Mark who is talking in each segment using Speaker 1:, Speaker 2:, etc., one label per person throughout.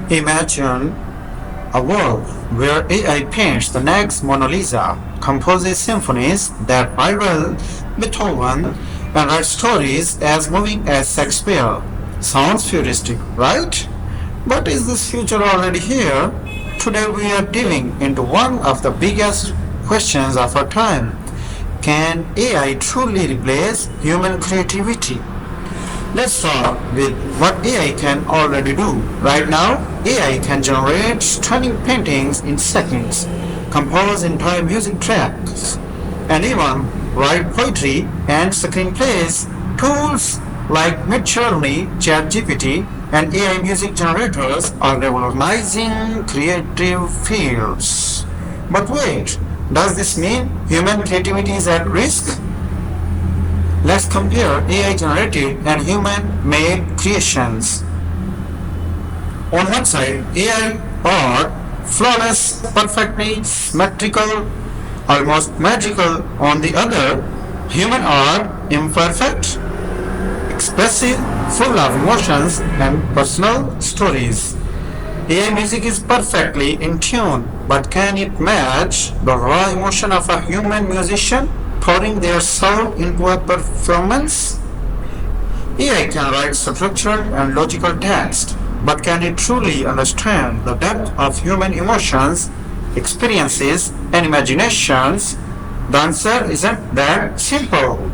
Speaker 1: Imagine a world where AI paints the next Mona Lisa, composes symphonies that rival Beethoven, and writes stories as moving as Shakespeare. Sounds futuristic, right? But is this future already here? Today we are diving into one of the biggest questions of our time. Can AI truly replace human creativity? Let's start with what AI can already do. Right now, AI can generate stunning paintings in seconds, compose entire music tracks, and even write poetry and screenplays. Tools like MidJourney, ChatGPT, and AI music generators are revolutionizing creative fields. But wait, does this mean human creativity is at risk? Let's compare AI generated and human made creations. On one side, AI art, flawless, perfectly symmetrical, almost magical. On the other, human art, imperfect, expressive, full of emotions and personal stories. AI music is perfectly in tune, but can it match the raw emotion of a human musician pouring their soul into a performance? AI can write structured and logical text, but can it truly understand the depth of human emotions, experiences, and imaginations? The answer isn't that simple.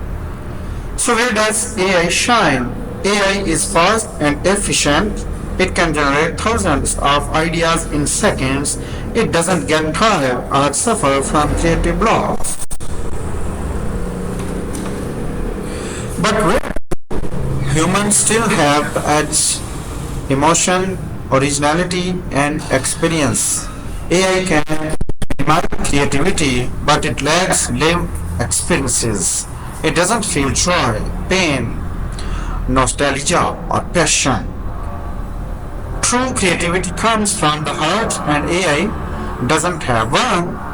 Speaker 1: So where does AI shine? AI is fast and efficient. It can generate thousands of ideas in seconds. It doesn't get tired or suffer from creative blocks. But where humans still have the edge, emotion, originality, and experience. AI can mimic creativity, but it lacks lived experiences. It doesn't feel joy, pain, nostalgia, or passion. True creativity comes from the heart, and AI doesn't have one.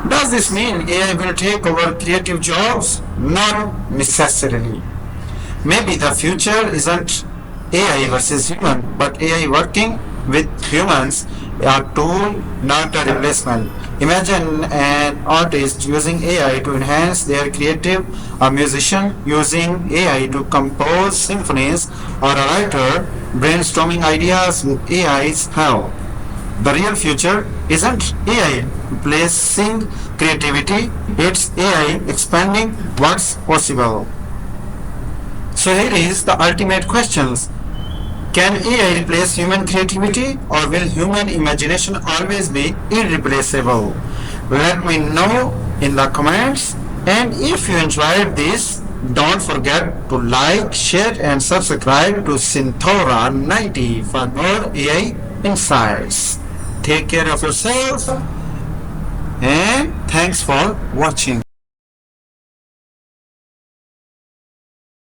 Speaker 1: Does this mean AI will take over creative jobs? Not necessarily. Maybe the future isn't AI versus human, but AI working with humans, a tool, not a replacement. Imagine an artist using AI to enhance their creative, a musician using AI to compose symphonies, or a writer brainstorming ideas with AI's help. The real future isn't AI replacing creativity, it's AI expanding what's possible. So here is the ultimate questions. Can AI replace human creativity, or will human imagination always be irreplaceable? Let me know in the comments, and if you enjoyed this, don't forget to like, share and subscribe to Sunthora 90 for more AI insights. Take care of yourself and thanks for watching.